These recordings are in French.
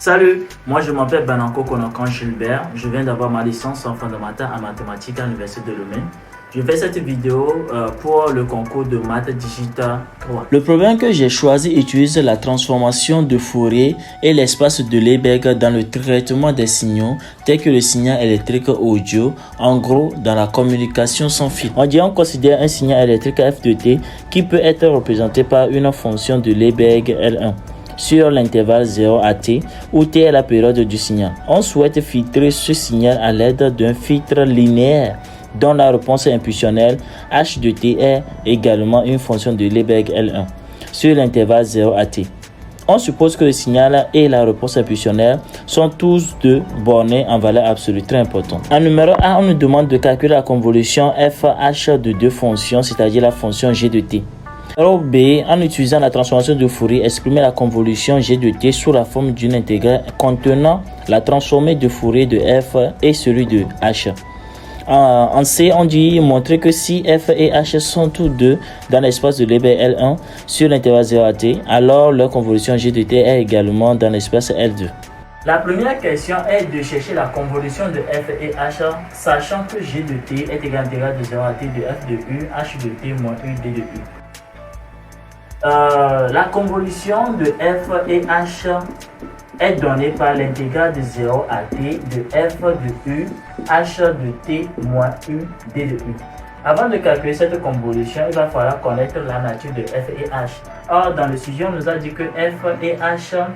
Salut, moi je m'appelle Bananko Konakan Gilbert, je viens d'avoir ma licence en fondamentale en mathématiques à l'Université de Lomé. Je fais cette vidéo pour le concours de maths digital 3. Le programme que j'ai choisi utilise la transformation de Fourier et l'espace de Lebesgue dans le traitement des signaux tels que le signal électrique audio, en gros dans la communication sans fil. On considère un signal électrique f de t qui peut être représenté par une fonction de Lebesgue L1 sur l'intervalle 0 à t, où t est la période du signal. On souhaite filtrer ce signal à l'aide d'un filtre linéaire dont la réponse impulsionnelle h de t est également une fonction de Lebesgue L1 sur l'intervalle 0 à t. On suppose que le signal et la réponse impulsionnelle sont tous deux bornés en valeur absolue, très important. En numéro 1, on nous demande de calculer la convolution f(h) de deux fonctions, c'est-à-dire la fonction g de t. Numéro B, en utilisant la transformation de Fourier, exprimer la convolution g de t sous la forme d'une intégrale contenant la transformée de Fourier de f et celui de h. En C, on dit montrer que si f et h sont tous deux dans l'espace de Lebesgue L1 sur l'intervalle 0 à t, alors leur convolution g de t est également dans l'espace L2. La première question est de chercher la convolution de f et h, sachant que g de t est égal à l'intégrale de 0 à t de f de u, h de t moins u, d de u. La convolution de f et h est donnée par l'intégrale de 0 à t de f de u, h de t moins u, d de u. Avant de calculer cette convolution, il va falloir connaître la nature de f et h. Or, dans le sujet, on nous a dit que f et h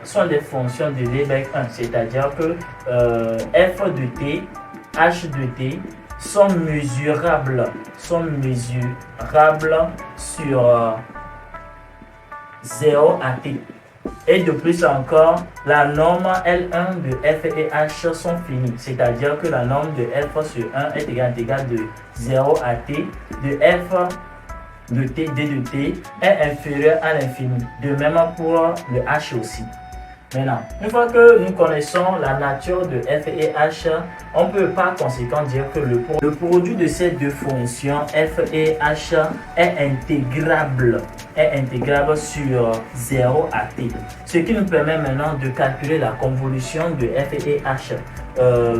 sont des fonctions de Lebesgue 1, c'est-à-dire que f de t, h de t sont mesurables sur 0 à t. Et de plus encore, la norme L1 de f et h sont finies, c'est-à-dire que la norme de f sur 1 est égale à l'intégrale de 0 à t de f de t d de t est inférieure à l'infini. De même pour le h aussi. Maintenant, une fois que nous connaissons la nature de f et h, on peut par conséquent dire que le produit de ces deux fonctions f et h est intégrable sur 0 à t. Ce qui nous permet maintenant de calculer la convolution de f et h.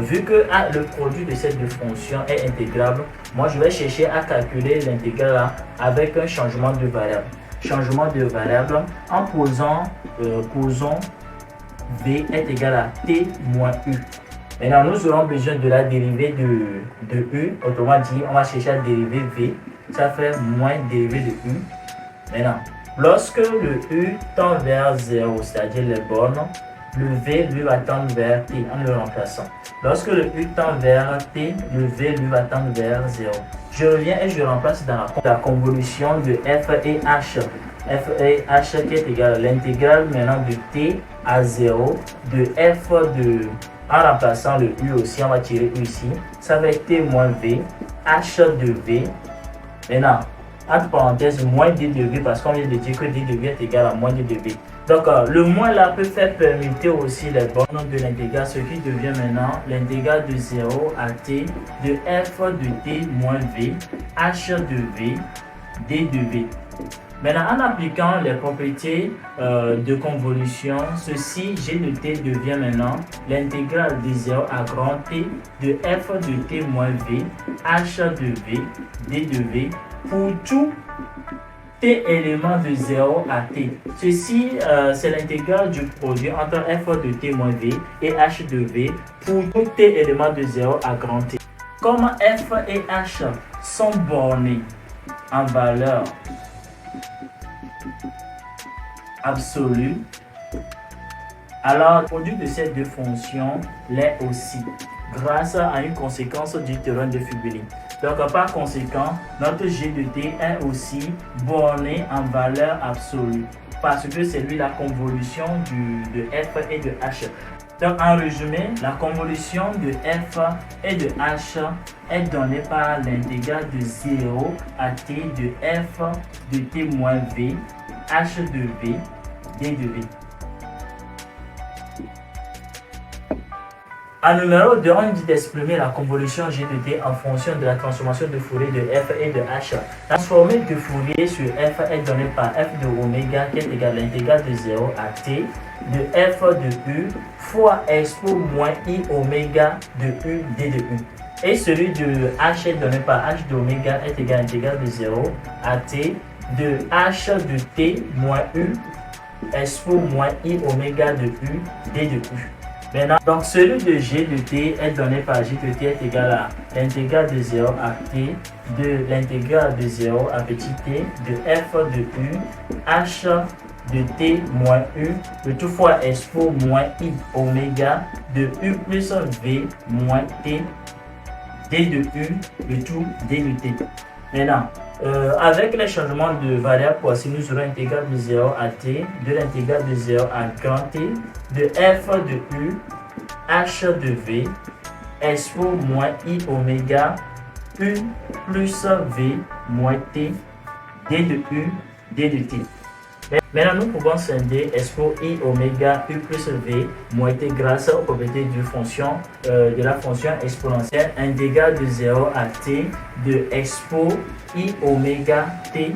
Vu que le produit de ces deux fonctions est intégrable, moi je vais chercher à calculer l'intégrale avec un changement de variable. Changement de variable en posant v est égal à t moins u. Maintenant, nous aurons besoin de la dérivée de u. Autrement dit, on va chercher à dériver v. Ça fait moins dérivée de u. Maintenant, lorsque le u tend vers 0, c'est-à-dire les bornes, le v lui va tendre vers t en le remplaçant. Lorsque le u tend vers t, le v lui va tendre vers 0. Je reviens et je remplace dans la convolution de f et h. f et h qui est égal à l'intégrale maintenant de t à 0 de f de... En remplaçant le u aussi, on va tirer u ici. Ça va être t moins v, h de v. Maintenant, entre parenthèses, moins d de v parce qu'on vient de dire que d de v est égal à moins d de v. Donc, le moins là peut faire permuter aussi les bornes de l'intégrale, ce qui devient maintenant l'intégrale de 0 à t de f de t moins v, h de v, d de v. Maintenant, en appliquant les propriétés de convolution, ceci, g de t devient maintenant l'intégrale de 0 à grand t de f de t moins v, h de v, d de v pour tout t éléments de 0 à t. Ceci, c'est l'intégrale du produit entre f de t moins v et h de v pour tout t éléments de 0 à grand t. Comme f et h sont bornés en valeur absolue, alors le produit de ces deux fonctions l'est aussi, grâce à une conséquence du théorème de Fubini. Donc par conséquent, notre g de t est aussi borné en valeur absolue, parce que c'est lui la convolution de f et de h. Donc en résumé, la convolution de f et de h est donnée par l'intégrale de 0 à t de f de t moins v, h de v, d de v. En numéro 2, on dit d'exprimer la convolution G de T en fonction de la transformation de Fourier de f et de h. La transformée de Fourier sur f est donnée par f de oméga qui est égal à l'intégrale de 0 à t de f de u fois expo moins i oméga de u d de u. Et celui de h est donné par h de oméga est égal à l'intégrale de 0 à t de h de t moins u expo moins i oméga de u d de u. Maintenant, donc celui de g de t est donné par g de t est égal à l'intégrale de 0 à t de l'intégrale de 0 à petit t de f de u h de t moins u de tout fois expo moins i oméga de u plus v moins t d de u de tout d de t. Maintenant, avec les changements de variable voici, nous aurons l'intégrale de 0 à t, de l'intégrale de 0 à grand t, de f de u, h de v, expo moins i oméga, u plus v moins t, d de u, d de t. Maintenant, nous pouvons scinder expo i oméga u plus v moins t grâce aux propriétés de la fonction exponentielle intégrale de 0 à t de expo i oméga t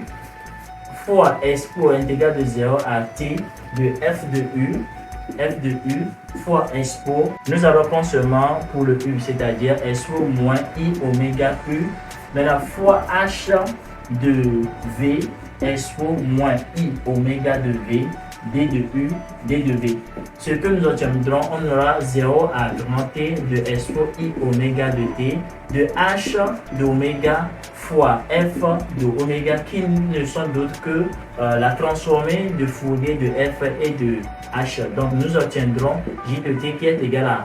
fois expo intégrale de 0 à t de f de u fois expo. Nous allons prendre seulement pour le u, c'est-à-dire expo moins i oméga u, maintenant fois h de v expo moins i oméga de v d de u d de v. Ce que nous obtiendrons, on aura 0 à grand t de expo i oméga de t de h d'oméga fois f de oméga qui ne sont d'autres que la transformée de Fourier de f et de h. Donc nous obtiendrons j de t qui est égal à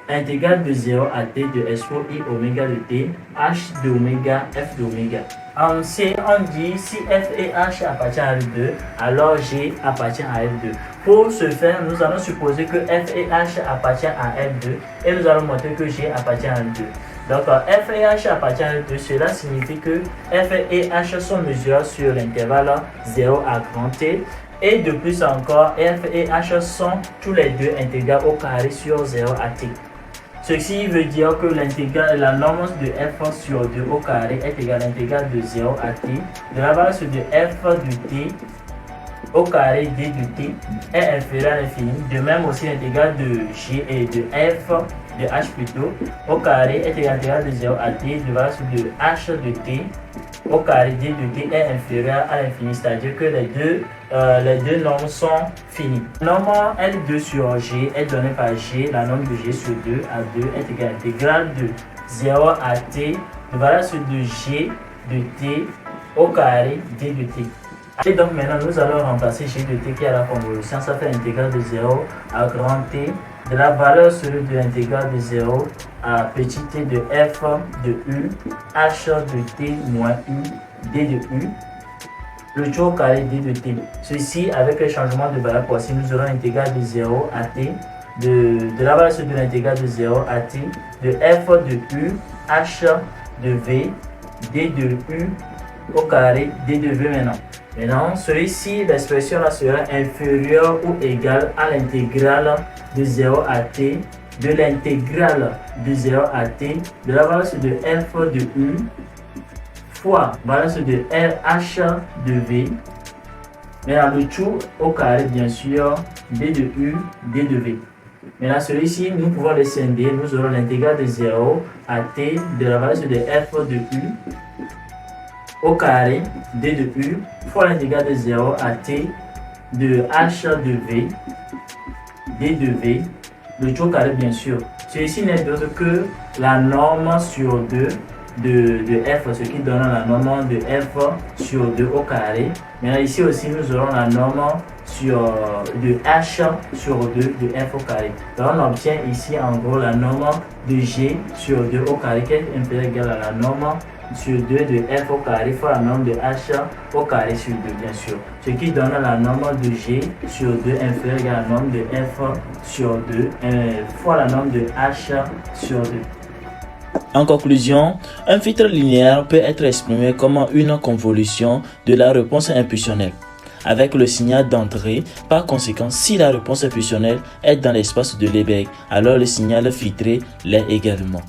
intégrale de 0 à t de expo i oméga de t h de oméga f de oméga. En C, on dit si f et h appartiennent à L2, alors g appartient à L2. Pour ce faire, nous allons supposer que f et h appartiennent à L2 et nous allons montrer que g appartient à L2. Donc f et h appartiennent à L2, cela signifie que f et h sont mesurés sur l'intervalle 0 à grand t. Et de plus encore, f et h sont tous les deux intégrales au carré sur 0 à t. Ceci veut dire que la norme de f sur 2 au carré est égale à l'intégrale de 0 à t de la valeur de f de t au carré d de t est inférieur à l'infini. De même aussi l'intégrale de g et de f de h plutôt au carré est égale à l'intégrale de 0 à t de la valeur de h de t au carré d de t est inférieur à l'infini, c'est-à-dire que les deux normes sont finies. La norme L2 sur G est donnée par G, la norme de G sur 2 à 2 est égale à l'intégrale de 0 à t de valeur de G de t au carré d de t. Et donc maintenant nous allons remplacer G de t qui est la convolution, ça fait l'intégrale de 0 à grand t de la valeur de l'intégrale de 0 à petit t de f de u, h de t moins u, d de u, le tout au carré d de t. Ceci avec le changement de variable voici, nous aurons l'intégrale de 0 à t, de la valeur de l'intégrale de 0 à t, de f de u, h de v, d de u au carré d de v maintenant. Maintenant, celui-ci, l'expression là sera inférieure ou égale à l'intégrale de 0 à t, de l'intégrale de 0 à t, de la valeur de f de u, fois valeur de RH de v, maintenant le tout au carré bien sûr, d de u, d de v. Maintenant celui-ci, nous pouvons le scinder, nous aurons l'intégrale de 0 à t, de la valeur de f de u, au carré d de u fois l'intégrale de 0 à t de h de v d de v, le tout au carré bien sûr. Ceci n'est d'autre que la norme sur 2 de f, ce qui donne la norme de f sur 2 au carré. Maintenant ici aussi nous aurons la norme de h sur 2 de f au carré. Donc on obtient ici en gros la norme de g sur 2 au carré qui est inférieure égale à la norme sur 2 de f au carré fois la norme de h au carré sur 2 bien sûr. Ce qui donne la norme de g sur 2 inférieure à la norme de f sur 2 fois la norme de h sur 2. En conclusion, un filtre linéaire peut être exprimé comme une convolution de la réponse impulsionnelle. avec le signal d'entrée. Par conséquent, si la réponse fusionnelle est dans l'espace de l'airbag, alors le signal filtré l'est également.